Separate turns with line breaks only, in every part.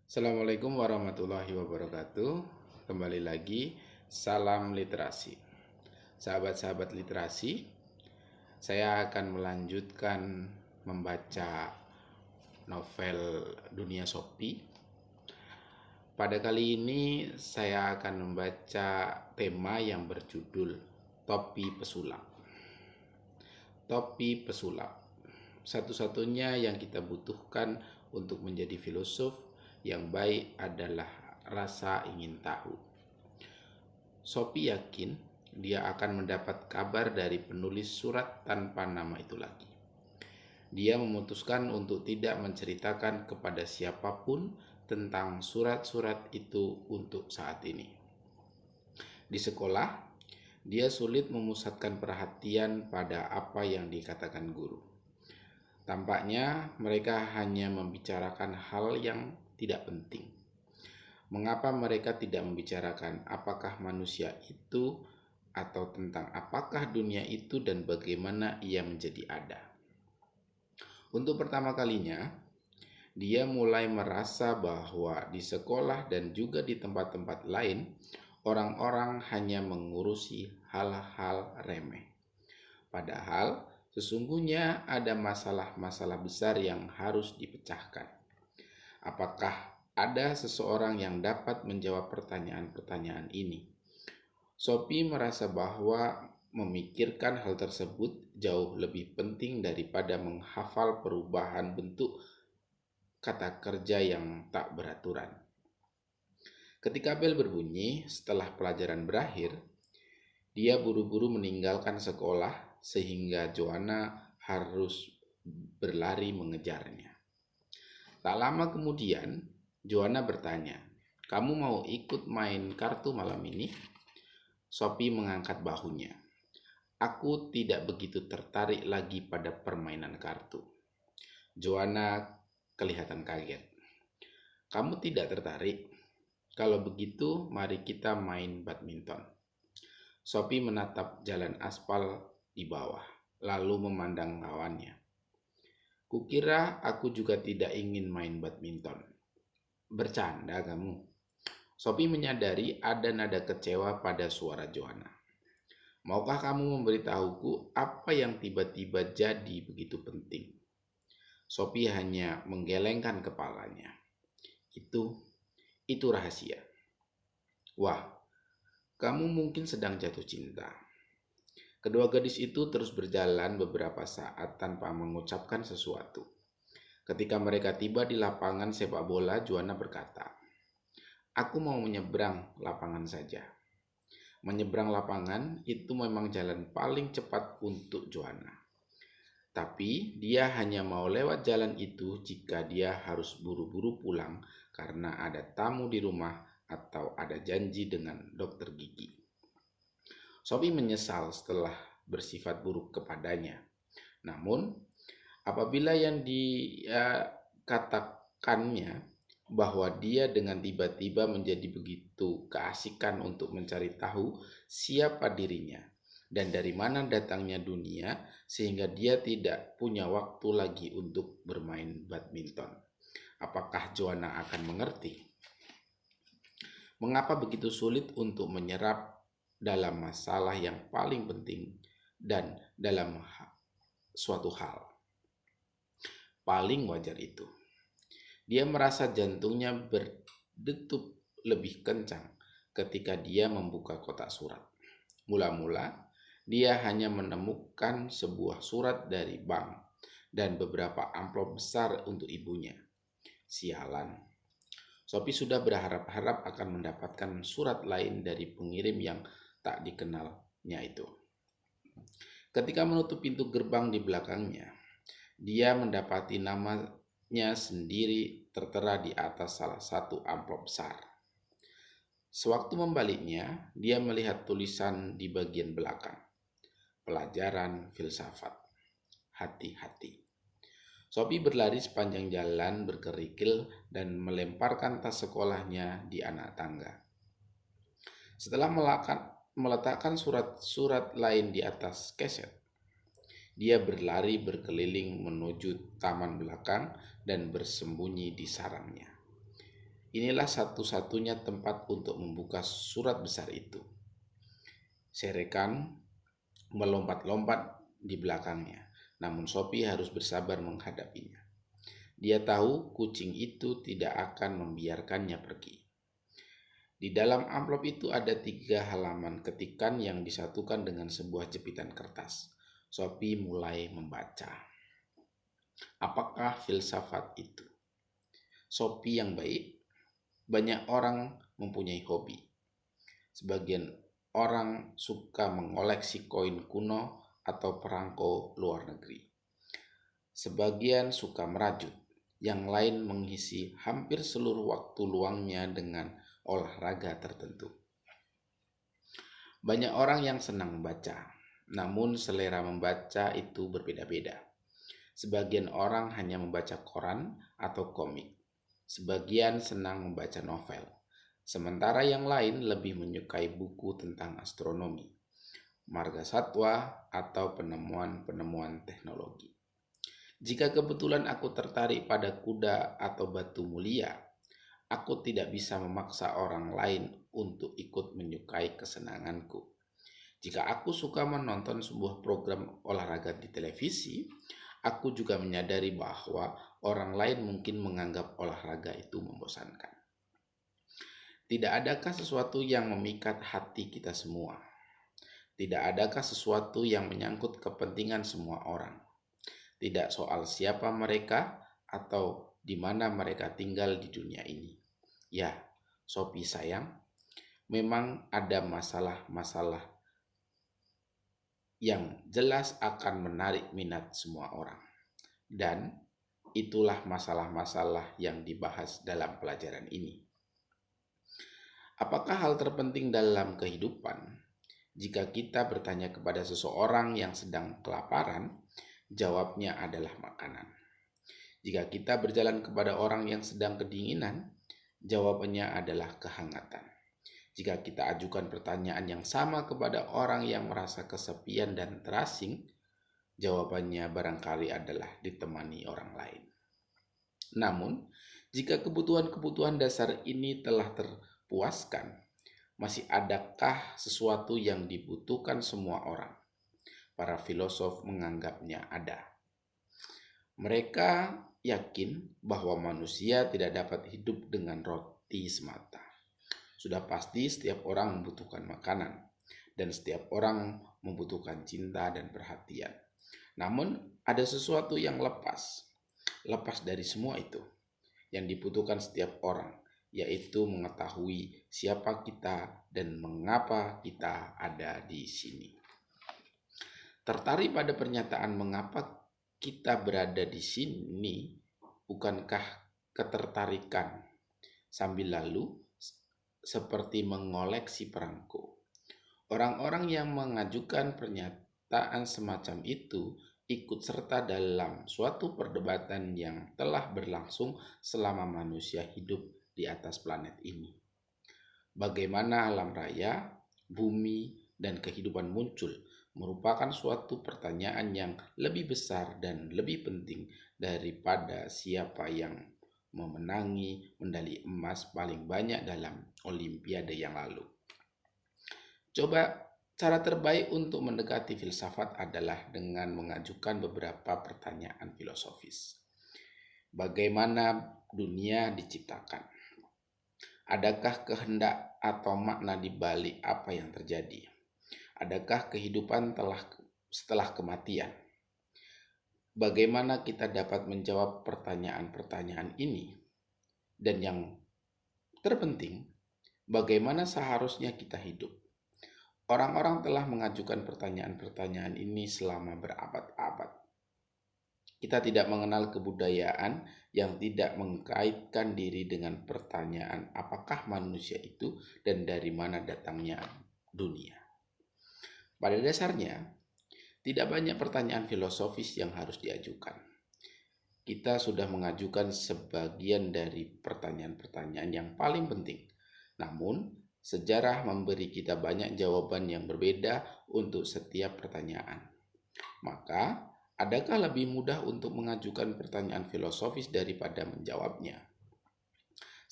Assalamualaikum warahmatullahi wabarakatuh. Kembali lagi, salam literasi. Sahabat-sahabat literasi, saya akan melanjutkan membaca novel Dunia Sopi. Pada kali ini saya akan membaca tema yang berjudul Topi Pesulap. Topi pesulap. Satu-satunya yang kita butuhkan untuk menjadi filosof yang baik adalah rasa ingin tahu. Sophie yakin dia akan mendapat kabar dari penulis surat tanpa nama itu lagi. Dia memutuskan untuk tidak menceritakan kepada siapapun tentang surat-surat itu untuk saat ini. Di sekolah, dia sulit memusatkan perhatian pada apa yang dikatakan guru. Tampaknya mereka hanya membicarakan hal yang tidak penting. Mengapa mereka tidak membicarakan apakah manusia itu atau tentang apakah dunia itu dan bagaimana ia menjadi ada? Untuk pertama kalinya, dia mulai merasa bahwa di sekolah dan juga di tempat-tempat lain, orang-orang hanya mengurusi hal-hal remeh. Padahal sesungguhnya ada masalah-masalah besar yang harus dipecahkan. Apakah ada seseorang yang dapat menjawab pertanyaan-pertanyaan ini? Sophie merasa bahwa memikirkan hal tersebut jauh lebih penting daripada menghafal perubahan bentuk kata kerja yang tak beraturan. Ketika bel berbunyi setelah pelajaran berakhir, dia buru-buru meninggalkan sekolah sehingga Joanna harus berlari mengejarnya. Tak lama kemudian, Joanna bertanya, "Kamu mau ikut main kartu malam ini?" Sophie mengangkat bahunya. "Aku tidak begitu tertarik lagi pada permainan kartu." Joanna kelihatan kaget. "Kamu tidak tertarik? Kalau begitu, mari kita main badminton." Sophie menatap jalan aspal di bawah, lalu memandang lawannya. "Kukira aku juga tidak ingin main badminton." "Bercanda kamu." Sophie menyadari ada nada kecewa pada suara Joanna. "Maukah kamu memberitahuku apa yang tiba-tiba jadi begitu penting?" Sophie hanya menggelengkan kepalanya. Itu rahasia." "Wah, kamu mungkin sedang jatuh cinta." Kedua gadis itu terus berjalan beberapa saat tanpa mengucapkan sesuatu. Ketika mereka tiba di lapangan sepak bola, Joanna berkata, "Aku mau menyeberang lapangan saja." Menyeberang lapangan itu memang jalan paling cepat untuk Joanna. Tapi dia hanya mau lewat jalan itu jika dia harus buru-buru pulang karena ada tamu di rumah atau ada janji dengan dokter gigi. Sophie menyesal setelah bersifat buruk kepadanya. Namun, apabila yang dia katakannya bahwa dia dengan tiba-tiba menjadi begitu keasikan untuk mencari tahu siapa dirinya dan dari mana datangnya dunia sehingga dia tidak punya waktu lagi untuk bermain badminton. Apakah Joanna akan mengerti? Mengapa begitu sulit untuk menyerap dalam masalah yang paling penting dan dalam suatu hal? Paling wajar itu. Dia merasa jantungnya berdetup lebih kencang ketika dia membuka kotak surat. Mula-mula, dia hanya menemukan sebuah surat dari bank dan beberapa amplop besar untuk ibunya. Sialan. Sophie sudah berharap-harap akan mendapatkan surat lain dari pengirim yang tak dikenalnya itu. Ketika menutup pintu gerbang di belakangnya, dia mendapati namanya sendiri tertera di atas salah satu amplop besar. Sewaktu membaliknya, dia melihat tulisan di bagian belakang. Pelajaran filsafat. Hati-hati. Sophie berlari sepanjang jalan berkerikil dan melemparkan tas sekolahnya di anak tangga. Setelah meletakkan surat-surat lain di atas keset, dia berlari berkeliling menuju taman belakang dan bersembunyi di sarangnya. Inilah satu-satunya tempat untuk membuka surat besar itu. Serekan melompat-lompat di belakangnya, namun Sophie harus bersabar menghadapinya. Dia tahu kucing itu tidak akan membiarkannya pergi. Di dalam amplop itu ada 3 halaman ketikan yang disatukan dengan sebuah jepitan kertas. Sophie mulai membaca. Apakah filsafat itu? Sophie yang baik. Banyak orang mempunyai hobi. Sebagian orang suka mengoleksi koin kuno atau perangko luar negeri. Sebagian suka merajut. Yang lain mengisi hampir seluruh waktu luangnya dengan olahraga tertentu. Banyak orang yang senang membaca, namun selera membaca itu berbeda-beda. Sebagian orang hanya membaca koran atau komik. Sebagian senang membaca novel. Sementara yang lain lebih menyukai buku tentang astronomi, margasatwa, atau penemuan-penemuan teknologi. Jika kebetulan aku tertarik pada kuda atau batu mulia, aku tidak bisa memaksa orang lain untuk ikut menyukai kesenanganku. Jika aku suka menonton sebuah program olahraga di televisi, aku juga menyadari bahwa orang lain mungkin menganggap olahraga itu membosankan. Tidak adakah sesuatu yang memikat hati kita semua? Tidak adakah sesuatu yang menyangkut kepentingan semua orang? Tidak soal siapa mereka atau di mana mereka tinggal di dunia ini. Ya, Sophie sayang, memang ada masalah-masalah yang jelas akan menarik minat semua orang. Dan itulah masalah-masalah yang dibahas dalam pelajaran ini. Apakah hal terpenting dalam kehidupan? Jika kita bertanya kepada seseorang yang sedang kelaparan, jawabnya adalah makanan. Jika kita berjalan kepada orang yang sedang kedinginan, jawabannya adalah kehangatan. Jika kita ajukan pertanyaan yang sama kepada orang yang merasa kesepian dan terasing, jawabannya barangkali adalah ditemani orang lain. Namun, jika kebutuhan-kebutuhan dasar ini telah terpuaskan, masih adakah sesuatu yang dibutuhkan semua orang? Para filosof menganggapnya ada. Mereka yakin bahwa manusia tidak dapat hidup dengan roti semata. Sudah pasti setiap orang membutuhkan makanan, dan setiap orang membutuhkan cinta dan perhatian. Namun ada sesuatu yang lepas dari semua itu, yang dibutuhkan setiap orang, yaitu mengetahui siapa kita dan mengapa kita ada di sini. Tertarik pada pernyataan mengapa kita berada di sini, bukankah ketertarikan sambil lalu seperti mengoleksi perangko? Orang-orang yang mengajukan pernyataan semacam itu ikut serta dalam suatu perdebatan yang telah berlangsung selama manusia hidup di atas planet ini. Bagaimana alam raya, bumi, dan kehidupan muncul merupakan suatu pertanyaan yang lebih besar dan lebih penting daripada siapa yang memenangi medali emas paling banyak dalam Olimpiade yang lalu. Cara terbaik untuk mendekati filsafat adalah dengan mengajukan beberapa pertanyaan filosofis. Bagaimana dunia diciptakan? Adakah kehendak atau makna di balik apa yang terjadi? Adakah kehidupan setelah kematian? Bagaimana kita dapat menjawab pertanyaan-pertanyaan ini? Dan yang terpenting, bagaimana seharusnya kita hidup? Orang-orang telah mengajukan pertanyaan-pertanyaan ini selama berabad-abad. Kita tidak mengenal kebudayaan yang tidak mengkaitkan diri dengan pertanyaan apakah manusia itu dan dari mana datangnya dunia. Pada dasarnya, tidak banyak pertanyaan filosofis yang harus diajukan. Kita sudah mengajukan sebagian dari pertanyaan-pertanyaan yang paling penting. Namun, sejarah memberi kita banyak jawaban yang berbeda untuk setiap pertanyaan. Maka, adakah lebih mudah untuk mengajukan pertanyaan filosofis daripada menjawabnya?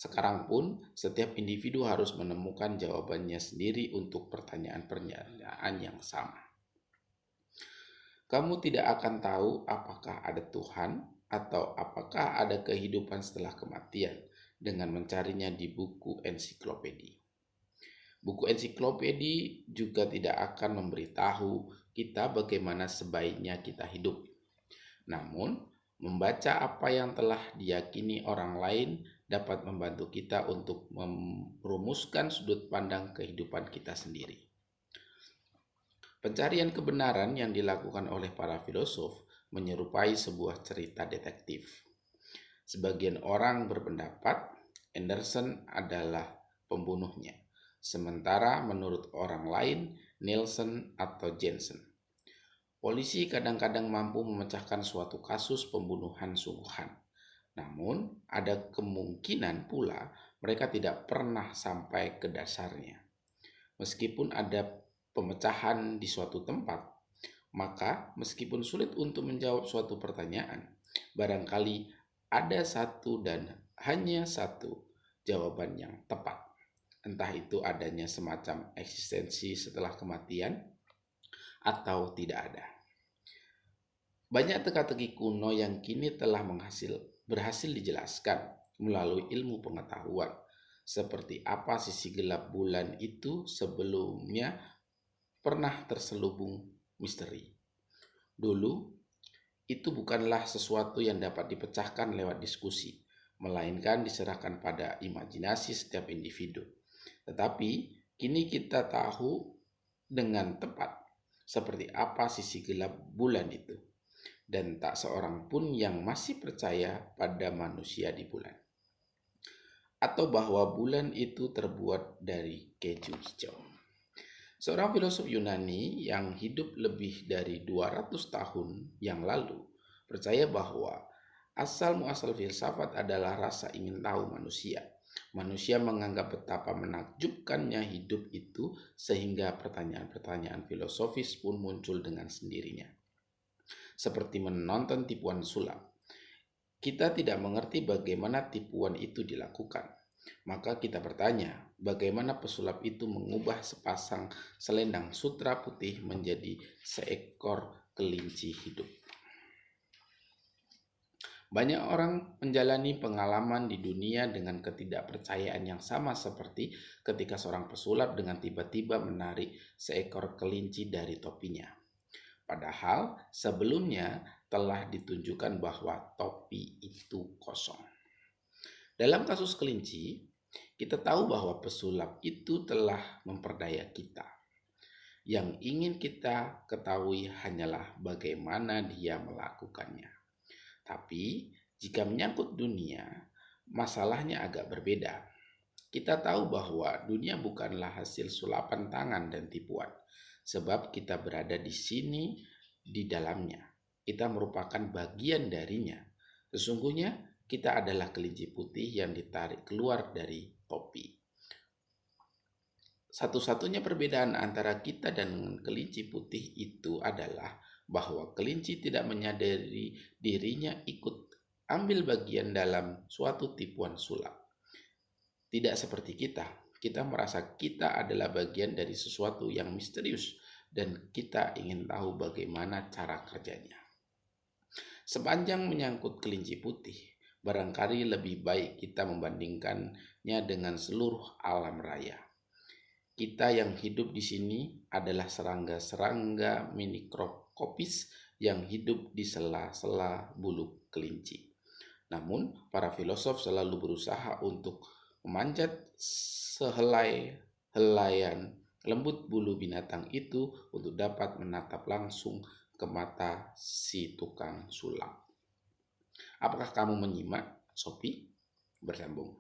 Sekarang pun, setiap individu harus menemukan jawabannya sendiri untuk pertanyaan-pertanyaan yang sama. Kamu tidak akan tahu apakah ada Tuhan atau apakah ada kehidupan setelah kematian dengan mencarinya di buku ensiklopedi. Buku ensiklopedi juga tidak akan memberitahu kita bagaimana sebaiknya kita hidup. Namun, membaca apa yang telah diyakini orang lain dapat membantu kita untuk merumuskan sudut pandang kehidupan kita sendiri. Pencarian kebenaran yang dilakukan oleh para filosof menyerupai sebuah cerita detektif. Sebagian orang berpendapat Anderson adalah pembunuhnya, sementara menurut orang lain Nielsen atau Jensen. Polisi kadang-kadang mampu memecahkan suatu kasus pembunuhan sungguhan. Namun, ada kemungkinan pula mereka tidak pernah sampai ke dasarnya. Meskipun ada pemecahan di suatu tempat, maka meskipun sulit untuk menjawab suatu pertanyaan, barangkali ada satu dan hanya satu jawaban yang tepat. Entah itu adanya semacam eksistensi setelah kematian atau tidak ada. Banyak teka-teki kuno yang kini telah berhasil dijelaskan melalui ilmu pengetahuan, seperti apa sisi gelap bulan itu sebelumnya pernah terselubung misteri. Dulu, itu bukanlah sesuatu yang dapat dipecahkan lewat diskusi, melainkan diserahkan pada imajinasi setiap individu. Tetapi, kini kita tahu dengan tepat seperti apa sisi gelap bulan itu, dan tak seorang pun yang masih percaya pada manusia di bulan, atau bahwa bulan itu terbuat dari keju hijau. Seorang filosof Yunani yang hidup lebih dari 200 tahun yang lalu percaya bahwa asal-muasal filsafat adalah rasa ingin tahu manusia. Manusia menganggap betapa menakjubkannya hidup itu sehingga pertanyaan-pertanyaan filosofis pun muncul dengan sendirinya. Seperti menonton tipuan sulap. Kita tidak mengerti bagaimana tipuan itu dilakukan. Maka kita bertanya, bagaimana pesulap itu mengubah sepasang selendang sutra putih menjadi seekor kelinci hidup. Banyak orang menjalani pengalaman di dunia dengan ketidakpercayaan yang sama seperti ketika seorang pesulap dengan tiba-tiba menarik seekor kelinci dari topinya. Padahal sebelumnya telah ditunjukkan bahwa topi itu kosong. Dalam kasus kelinci, kita tahu bahwa pesulap itu telah memperdaya kita. Yang ingin kita ketahui hanyalah bagaimana dia melakukannya. Tapi jika menyangkut dunia, masalahnya agak berbeda. Kita tahu bahwa dunia bukanlah hasil sulapan tangan dan tipuan, sebab kita berada di sini di dalamnya. Kita merupakan bagian darinya. Sesungguhnya kita adalah kelinci putih yang ditarik keluar dari topi. Satu-satunya perbedaan antara kita dan kelinci putih itu adalah bahwa kelinci tidak menyadari dirinya ikut ambil bagian dalam suatu tipuan sulap. Tidak seperti kita merasa kita adalah bagian dari sesuatu yang misterius dan kita ingin tahu bagaimana cara kerjanya. Sepanjang menyangkut kelinci putih, barangkali lebih baik kita membandingkannya dengan seluruh alam raya. Kita yang hidup di sini adalah serangga-serangga mikroskopis yang hidup di sela-sela bulu kelinci. Namun, para filosof selalu berusaha untuk memanjat sehelai-helaian lembut bulu binatang itu untuk dapat menatap langsung ke mata si tukang sulap. Apakah kamu menyimak? Sophie bersambung.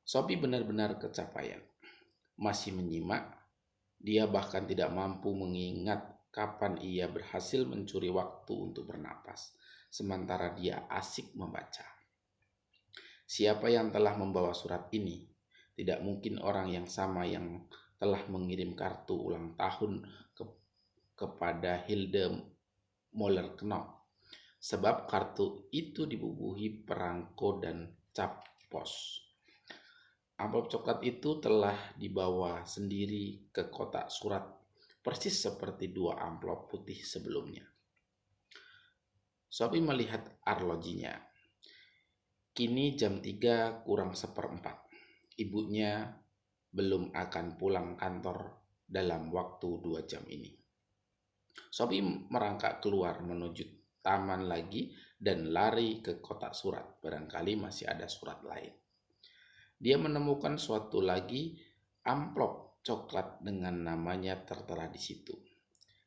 Sophie benar-benar kecapean. Masih menyimak, dia bahkan tidak mampu mengingat kapan ia berhasil mencuri waktu untuk bernapas, sementara dia asik membaca. Siapa yang telah membawa surat ini? Tidak mungkin orang yang sama yang telah mengirim kartu ulang tahun kepada Hilde Moller-Knopf, sebab kartu itu dibubuhi perangko dan cap pos. Amplop coklat itu telah dibawa sendiri ke kotak surat, persis seperti 2 amplop putih sebelumnya. Sophie melihat arlojinya. Kini jam 3 kurang seperempat. Ibunya belum akan pulang kantor dalam waktu 2 jam ini. Sophie merangkak keluar menuju taman lagi dan lari ke kotak surat. Barangkali masih ada surat lain. Dia menemukan suatu lagi amplop coklat dengan namanya tertera di situ.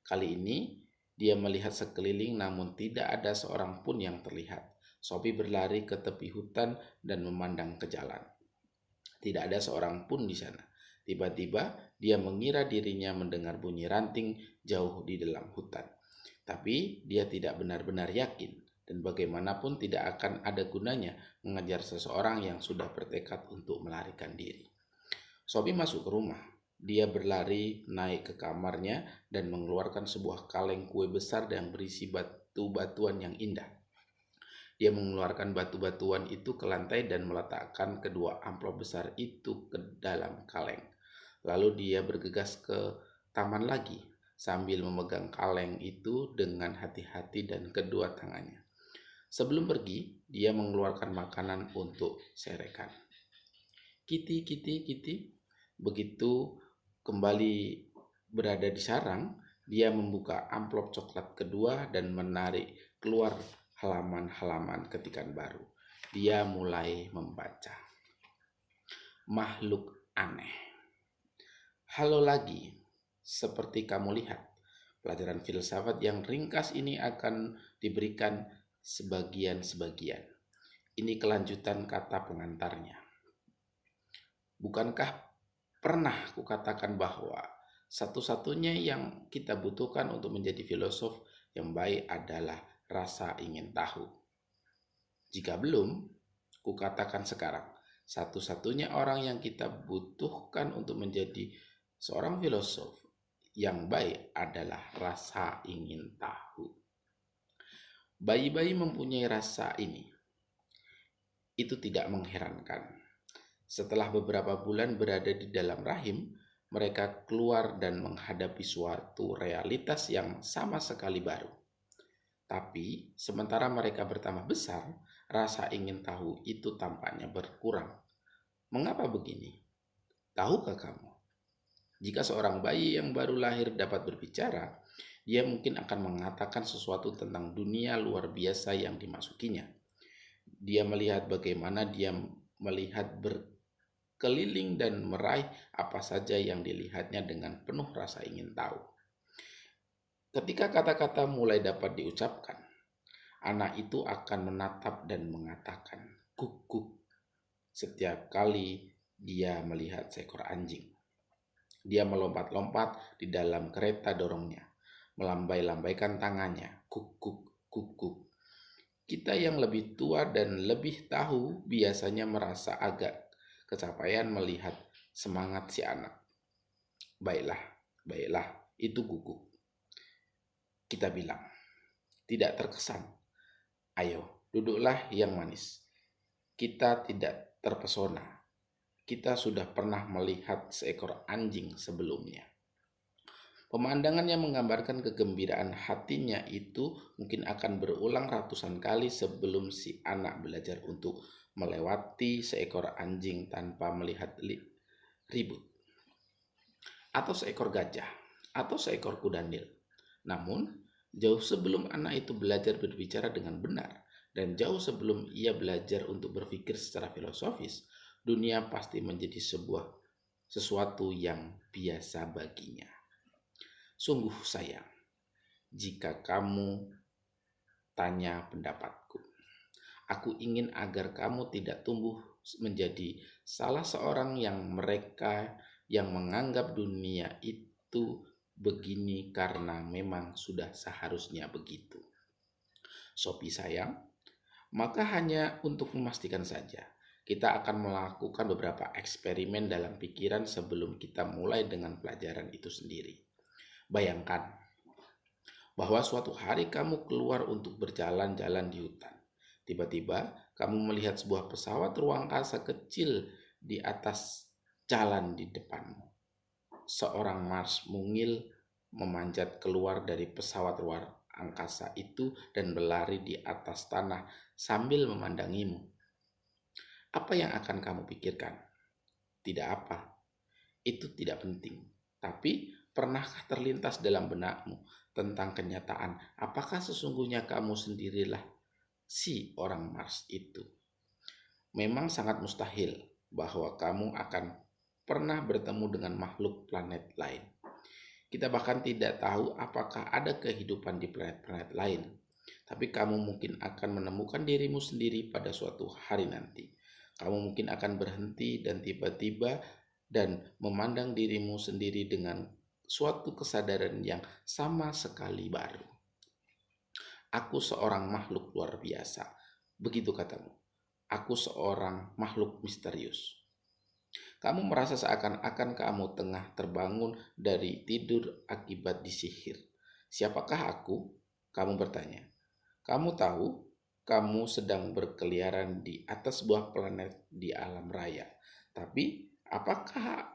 Kali ini dia melihat sekeliling namun tidak ada seorang pun yang terlihat. Sophie berlari ke tepi hutan dan memandang ke jalan. Tidak ada seorang pun di sana. Tiba-tiba dia mengira dirinya mendengar bunyi ranting jauh di dalam hutan. Tapi dia tidak benar-benar yakin dan bagaimanapun tidak akan ada gunanya mengejar seseorang yang sudah bertekad untuk melarikan diri. Sophie masuk ke rumah. Dia berlari naik ke kamarnya dan mengeluarkan sebuah kaleng kue besar yang berisi batu-batuan yang indah. Dia mengeluarkan batu-batuan itu ke lantai dan meletakkan kedua amplop besar itu ke dalam kaleng. Lalu dia bergegas ke taman lagi sambil memegang kaleng itu dengan hati-hati dan kedua tangannya. Sebelum pergi, dia mengeluarkan makanan untuk serekan. Kitty, Kitty, Kitty. Begitu kembali berada di sarang, dia membuka amplop coklat kedua dan menarik keluar halaman-halaman ketikan baru. Dia mulai membaca. Makhluk aneh. Halo lagi, seperti kamu lihat, pelajaran filsafat yang ringkas ini akan diberikan sebagian-sebagian. Ini kelanjutan kata pengantarnya. Bukankah pernah kukatakan bahwa satu-satunya yang kita butuhkan untuk menjadi filosof yang baik adalah rasa ingin tahu. Jika belum, kukatakan sekarang, satu-satunya orang yang kita butuhkan untuk menjadi seorang filosof yang baik adalah rasa ingin tahu. Bayi-bayi mempunyai rasa ini. Itu tidak mengherankan. Setelah beberapa bulan berada di dalam rahim, mereka keluar dan menghadapi suatu realitas yang sama sekali baru. Tapi, sementara mereka bertambah besar, rasa ingin tahu itu tampaknya berkurang. Mengapa begini? Tahukah kamu? Jika seorang bayi yang baru lahir dapat berbicara, dia mungkin akan mengatakan sesuatu tentang dunia luar biasa yang dimasukinya. Dia melihat bagaimana dia melihat berkeliling dan meraih apa saja yang dilihatnya dengan penuh rasa ingin tahu. Ketika kata-kata mulai dapat diucapkan, anak itu akan menatap dan mengatakan kuk-kuk setiap kali dia melihat seekor anjing. Dia melompat-lompat di dalam kereta dorongnya, melambai-lambaikan tangannya, kuk-kuk, kuk-kuk. Kita yang lebih tua dan lebih tahu biasanya merasa agak kecapean melihat semangat si anak. Baiklah, itu guguk. Kita bilang, tidak terkesan. Ayo, duduklah yang manis. Kita tidak terpesona. Kita sudah pernah melihat seekor anjing sebelumnya. Pemandangan yang menggambarkan kegembiraan hatinya itu mungkin akan berulang ratusan kali sebelum si anak belajar untuk melewati seekor anjing tanpa melihat ribut. Atau seekor gajah, atau seekor kuda nil. Namun, jauh sebelum anak itu belajar berbicara dengan benar, dan jauh sebelum ia belajar untuk berpikir secara filosofis, dunia pasti menjadi sesuatu yang biasa baginya. Sungguh sayang jika kamu tanya pendapatku. Aku ingin agar kamu tidak tumbuh menjadi salah seorang yang mereka yang menganggap dunia itu begini karena memang sudah seharusnya begitu. Sophie sayang, maka hanya untuk memastikan saja, kita akan melakukan beberapa eksperimen dalam pikiran sebelum kita mulai dengan pelajaran itu sendiri. Bayangkan bahwa suatu hari kamu keluar untuk berjalan-jalan di hutan. Tiba-tiba kamu melihat sebuah pesawat ruang angkasa kecil di atas jalan di depanmu. Seorang Mars mungil memanjat keluar dari pesawat luar angkasa itu dan berlari di atas tanah sambil memandangimu. Apa yang akan kamu pikirkan? Tidak apa, itu tidak penting. Tapi pernahkah terlintas dalam benakmu tentang kenyataan apakah sesungguhnya kamu sendirilah si orang Mars itu? Memang sangat mustahil bahwa kamu akan pernah bertemu dengan makhluk planet lain. Kita bahkan tidak tahu apakah ada kehidupan di planet-planet lain. Tapi kamu mungkin akan menemukan dirimu sendiri pada suatu hari nanti. Kamu mungkin akan berhenti dan tiba-tiba dan memandang dirimu sendiri dengan suatu kesadaran yang sama sekali baru. Aku seorang makhluk luar biasa. Begitu katamu. Aku seorang makhluk misterius. Kamu merasa seakan-akan kamu tengah terbangun dari tidur akibat disihir. Siapakah aku? Kamu bertanya. Kamu tahu, kamu sedang berkeliaran di atas sebuah planet di alam raya. Tapi, apakah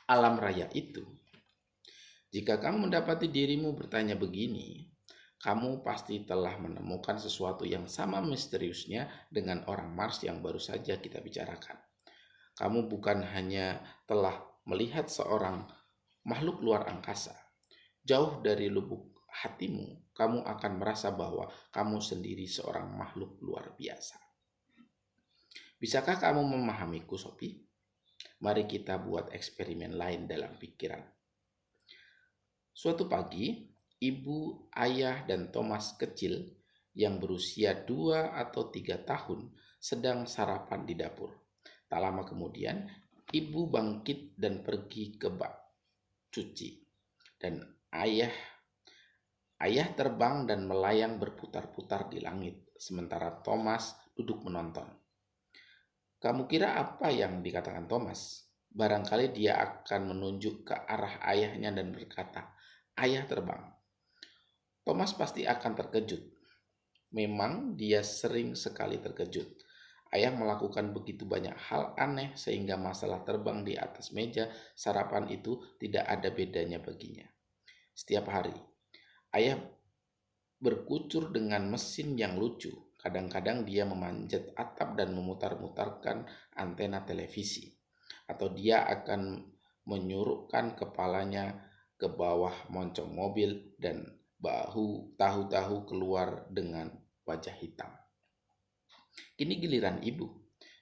alam raya itu? Jika kamu mendapati dirimu bertanya begini, kamu pasti telah menemukan sesuatu yang sama misteriusnya dengan orang Mars yang baru saja kita bicarakan. Kamu bukan hanya telah melihat seorang makhluk luar angkasa. Jauh dari lubuk hatimu, kamu akan merasa bahwa kamu sendiri seorang makhluk luar biasa. Bisakah kamu memahamiku, Sophie? Mari kita buat eksperimen lain dalam pikiran. Suatu pagi, ibu, ayah, dan Thomas kecil yang berusia 2 atau 3 tahun sedang sarapan di dapur. Tak lama kemudian, ibu bangkit dan pergi ke bak cuci. Dan ayah terbang dan melayang berputar-putar di langit, sementara Thomas duduk menonton. Kamu kira apa yang dikatakan Thomas? Barangkali dia akan menunjuk ke arah ayahnya dan berkata, "Ayah terbang." Thomas pasti akan terkejut. Memang dia sering sekali terkejut. Ayah melakukan begitu banyak hal aneh sehingga masalah terbang di atas meja sarapan itu tidak ada bedanya baginya. Setiap hari, ayah berkucur dengan mesin yang lucu. Kadang-kadang dia memanjat atap dan memutar-mutarkan antena televisi. Atau dia akan menyurukkan kepalanya ke bawah moncong mobil dan tahu-tahu keluar dengan wajah hitam. Kini giliran ibu.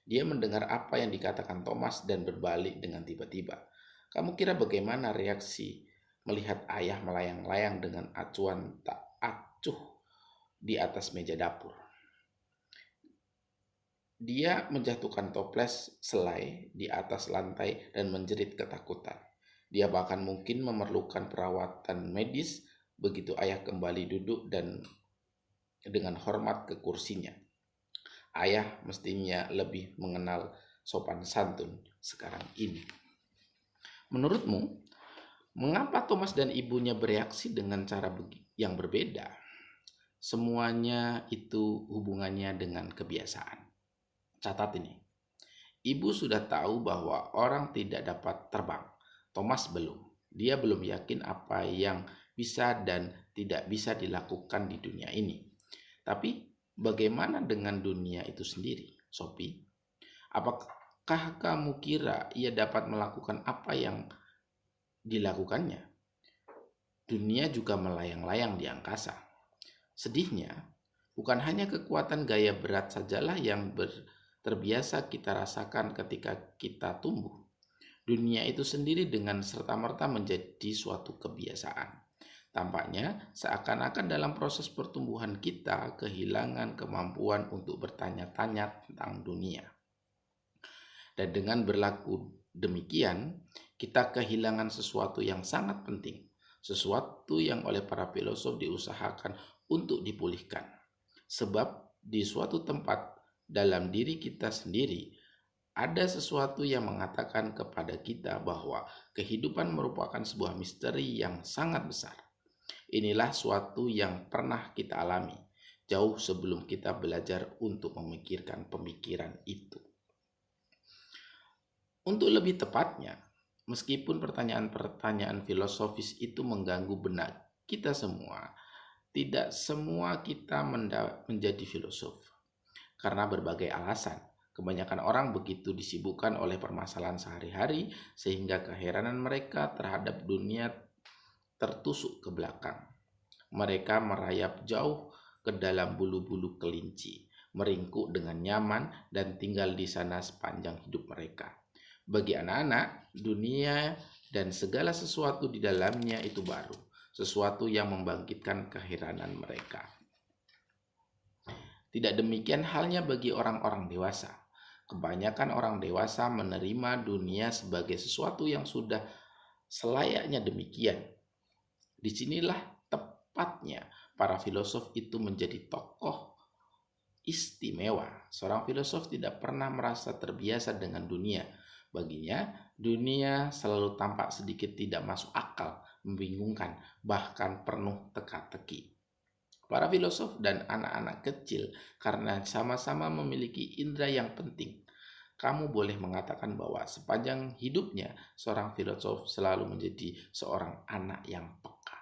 Dia mendengar apa yang dikatakan Thomas dan berbalik dengan tiba-tiba. Kamu kira bagaimana reaksi melihat ayah melayang-layang dengan acuan tak acuh di atas meja dapur? Dia menjatuhkan toples selai di atas lantai dan menjerit ketakutan. Dia bahkan mungkin memerlukan perawatan medis begitu ayah kembali duduk dan dengan hormat ke kursinya. Ayah mestinya lebih mengenal sopan santun sekarang ini. Menurutmu, mengapa Thomas dan ibunya bereaksi dengan cara yang berbeda? Semuanya itu hubungannya dengan kebiasaan. Catat ini. Ibu sudah tahu bahwa orang tidak dapat terbang. Thomas belum. Dia belum yakin apa yang bisa dan tidak bisa dilakukan di dunia ini. Tapi bagaimana dengan dunia itu sendiri, Sophie? Apakah kamu kira ia dapat melakukan apa yang dilakukannya? Dunia juga melayang-layang di angkasa. Sedihnya, bukan hanya kekuatan gaya berat sajalah yang terbiasa kita rasakan ketika kita tumbuh. Dunia itu sendiri dengan serta-merta menjadi suatu kebiasaan. Tampaknya seakan-akan dalam proses pertumbuhan kita kehilangan kemampuan untuk bertanya-tanya tentang dunia. Dan dengan berlaku demikian, kita kehilangan sesuatu yang sangat penting, sesuatu yang oleh para filosof diusahakan untuk dipulihkan. Sebab di suatu tempat dalam diri kita sendiri, ada sesuatu yang mengatakan kepada kita bahwa kehidupan merupakan sebuah misteri yang sangat besar. Inilah suatu yang pernah kita alami, jauh sebelum kita belajar untuk memikirkan pemikiran itu. Untuk lebih tepatnya, meskipun pertanyaan-pertanyaan filosofis itu mengganggu benak kita semua, tidak semua kita menjadi filosof karena berbagai alasan. Kebanyakan orang begitu disibukkan oleh permasalahan sehari-hari sehingga keheranan mereka terhadap dunia tertusuk ke belakang. Mereka merayap jauh ke dalam bulu-bulu kelinci, meringkuk dengan nyaman dan tinggal di sana sepanjang hidup mereka. Bagi anak-anak, dunia dan segala sesuatu di dalamnya itu baru, sesuatu yang membangkitkan keheranan mereka. Tidak demikian halnya bagi orang-orang dewasa. Kebanyakan orang dewasa menerima dunia sebagai sesuatu yang sudah selayaknya demikian. Disinilah tepatnya para filosof itu menjadi tokoh istimewa. Seorang filosof tidak pernah merasa terbiasa dengan dunia. Baginya, dunia selalu tampak sedikit tidak masuk akal, membingungkan, bahkan penuh teka-teki. Para filosof dan anak-anak kecil karena sama-sama memiliki indera yang penting. Kamu boleh mengatakan bahwa sepanjang hidupnya seorang filosof selalu menjadi seorang anak yang peka.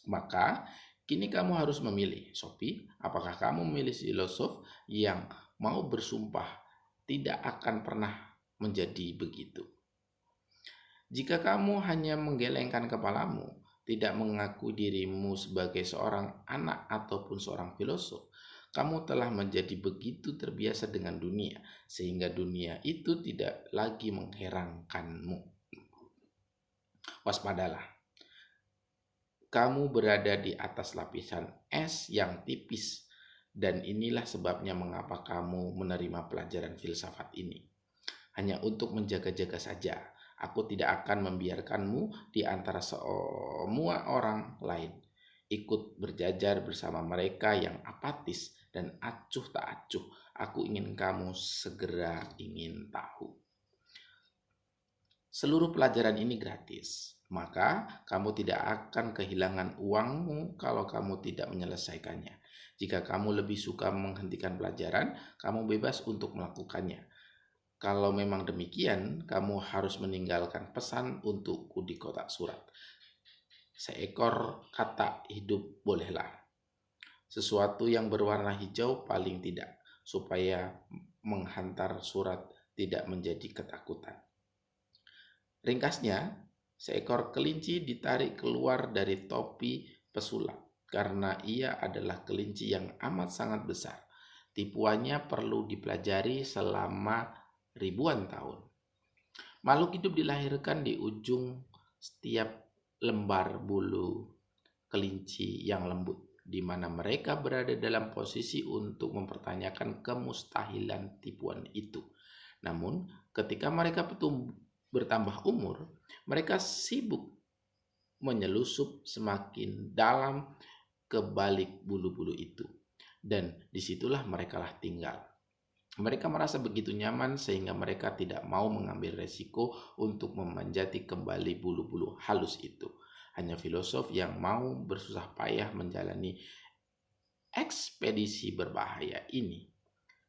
Maka kini kamu harus memilih, Sophie, apakah kamu memilih filosof yang mau bersumpah tidak akan pernah menjadi begitu. Jika kamu hanya menggelengkan kepalamu, tidak mengaku dirimu sebagai seorang anak ataupun seorang filosof, kamu telah menjadi begitu terbiasa dengan dunia, sehingga dunia itu tidak lagi mengherankanmu. Waspadalah, kamu berada di atas lapisan es yang tipis, dan inilah sebabnya mengapa kamu menerima pelajaran filsafat ini. Hanya untuk menjaga-jaga saja. Aku tidak akan membiarkanmu di antara semua orang lain. Ikut berjajar bersama mereka yang apatis dan acuh tak acuh. Aku ingin kamu segera ingin tahu. Seluruh pelajaran ini gratis. Maka kamu tidak akan kehilangan uangmu kalau kamu tidak menyelesaikannya. Jika kamu lebih suka menghentikan pelajaran, kamu bebas untuk melakukannya. Kalau memang demikian, kamu harus meninggalkan pesan untukku di kotak surat. Seekor kata hidup bolehlah. Sesuatu yang berwarna hijau paling tidak, supaya menghantar surat tidak menjadi ketakutan. Ringkasnya, seekor kelinci ditarik keluar dari topi pesulap karena ia adalah kelinci yang amat sangat besar. Tipuannya perlu dipelajari selama ribuan tahun. Makhluk hidup dilahirkan di ujung setiap lembar bulu kelinci yang lembut, di mana mereka berada dalam posisi untuk mempertanyakan kemustahilan tipuan itu. Namun, ketika mereka bertambah umur, mereka sibuk menyelusup semakin dalam ke balik bulu-bulu itu, dan disitulah mereka tinggal. Mereka merasa begitu nyaman sehingga mereka tidak mau mengambil resiko untuk memanjati kembali bulu-bulu halus itu. Hanya filosof yang mau bersusah payah menjalani ekspedisi berbahaya ini.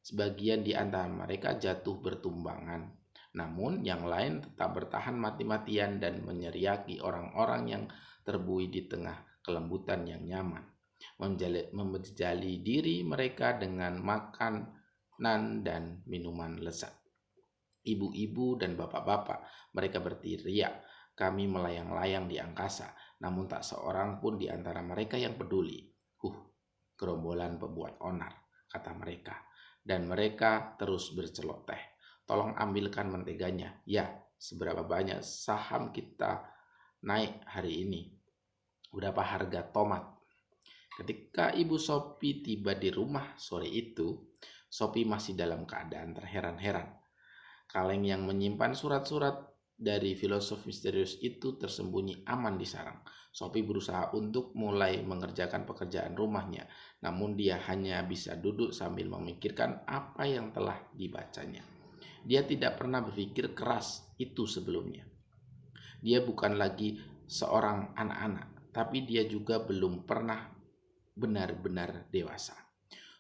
Sebagian di antara mereka jatuh bertumbangan, namun yang lain tetap bertahan mati-matian dan menyeriaki orang-orang yang terbuai di tengah kelembutan yang nyaman. Menjali diri mereka dengan makan dan minuman lezat. Ibu-ibu dan bapak-bapak mereka berteriak, kami melayang-layang di angkasa, namun tak seorang pun di antara mereka yang peduli. Gerombolan pembuat onar, kata mereka, dan mereka terus berceloteh. Tolong ambilkan menteganya. Ya, seberapa banyak saham kita naik hari ini? Berapa harga tomat? Ketika Ibu Sophie tiba di rumah sore itu, Sophie masih dalam keadaan terheran-heran. Kaleng yang menyimpan surat-surat dari filosof misterius itu tersembunyi aman di sarang. Sophie berusaha untuk mulai mengerjakan pekerjaan rumahnya, namun dia hanya bisa duduk sambil memikirkan apa yang telah dibacanya. Dia tidak pernah berpikir keras itu sebelumnya. Dia bukan lagi seorang anak-anak, tapi dia juga belum pernah benar-benar dewasa.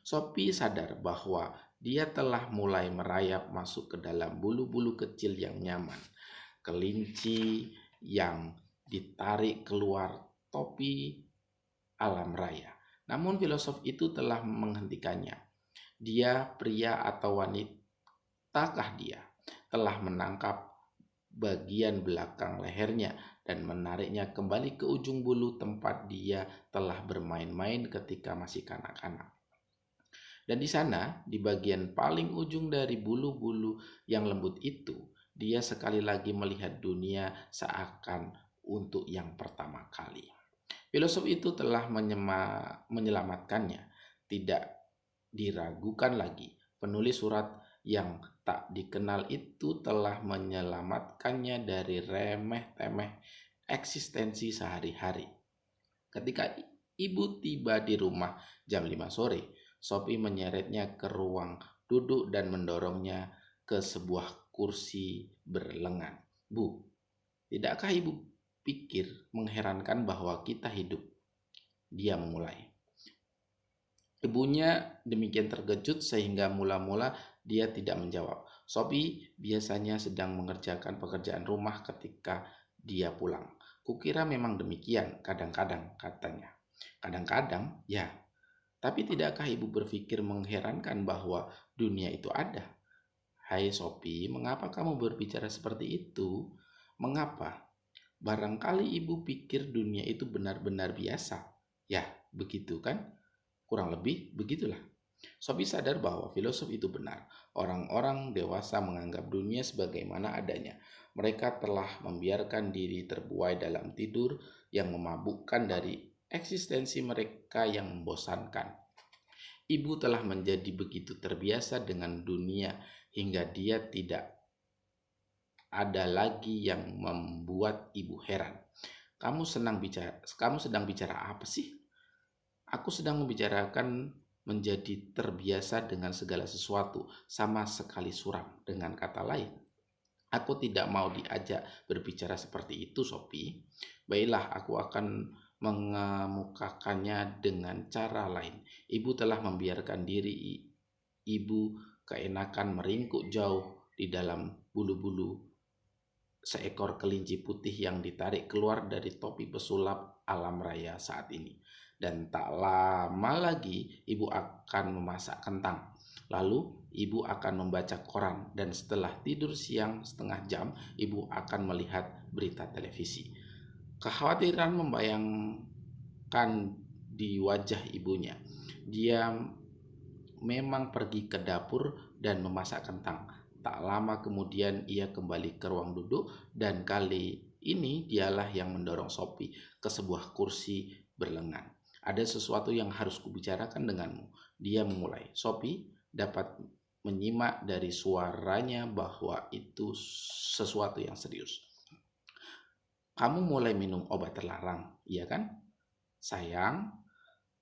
Sophie sadar bahwa Dia telah mulai merayap masuk ke dalam bulu-bulu kecil yang nyaman. Kelinci yang ditarik keluar topi alam raya. Namun filosof itu telah menghentikannya. Dia pria atau wanitakah dia? Telah menangkap bagian belakang lehernya dan menariknya kembali ke ujung bulu tempat dia telah bermain-main ketika masih kanak-kanak. Dan di sana, di bagian paling ujung dari bulu-bulu yang lembut itu, dia sekali lagi melihat dunia seakan untuk yang pertama kali. Filosof itu telah menyelamatkannya, tidak diragukan lagi. Penulis surat yang tak dikenal itu telah menyelamatkannya dari remeh-temeh eksistensi sehari-hari. Ketika ibu tiba di rumah jam 5 sore, Sophie menyeretnya ke ruang duduk dan mendorongnya ke sebuah kursi berlengan. Bu, tidakkah ibu pikir mengherankan bahwa kita hidup? Dia memulai. Ibunya demikian terkejut sehingga mula-mula dia tidak menjawab. Sophie biasanya sedang mengerjakan pekerjaan rumah ketika dia pulang. Kukira memang demikian, kadang-kadang, katanya. Kadang-kadang, ya. Tapi tidakkah ibu berpikir mengherankan bahwa dunia itu ada? Hai Sophie, mengapa kamu berbicara seperti itu? Mengapa? Barangkali ibu pikir dunia itu benar-benar biasa. Ya, begitu kan? Kurang lebih begitulah. Sophie sadar bahwa filosof itu benar. Orang-orang dewasa menganggap dunia sebagaimana adanya. Mereka telah membiarkan diri terbuai dalam tidur yang memabukkan dari eksistensi mereka yang membosankan. Ibu telah menjadi begitu terbiasa dengan dunia hingga dia tidak ada lagi yang membuat ibu heran. Kamu sedang bicara apa sih? Aku sedang membicarakan menjadi terbiasa dengan segala sesuatu, sama sekali suram. Dengan kata lain, aku tidak mau diajak berbicara seperti itu, Sophie. Baiklah, aku akan mengemukakannya dengan cara lain. Ibu telah membiarkan diri ibu keenakan meringkuk jauh di dalam bulu-bulu seekor kelinci putih yang ditarik keluar dari topi pesulap alam raya saat ini. Dan tak lama lagi ibu akan memasak kentang. Lalu ibu akan membaca koran dan setelah tidur siang setengah jam ibu akan melihat berita televisi. Kekhawatiran membayangkan di wajah ibunya. Dia memang pergi ke dapur dan memasak kentang. Tak lama kemudian ia kembali ke ruang duduk dan kali ini dialah yang mendorong Sophie ke sebuah kursi berlengan. Ada sesuatu yang harus kubicarakan denganmu. Dia memulai. Sophie dapat menyimak dari suaranya bahwa itu sesuatu yang serius. Kamu mulai minum obat terlarang, iya kan? Sayang,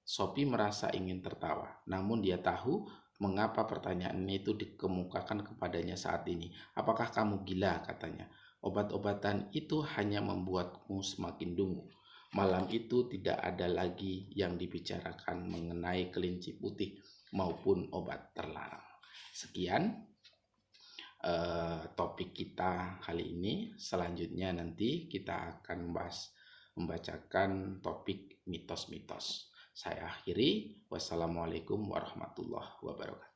Sophie merasa ingin tertawa. Namun dia tahu mengapa pertanyaan itu dikemukakan kepadanya saat ini. Apakah kamu gila, katanya. Obat-obatan itu hanya membuatmu semakin dungu. Malam itu tidak ada lagi yang dibicarakan mengenai kelinci putih maupun obat terlarang. Sekian topik kita kali ini. Selanjutnya nanti kita akan membacakan topik mitos-mitos. Saya akhiri. Wassalamualaikum warahmatullahi wabarakatuh.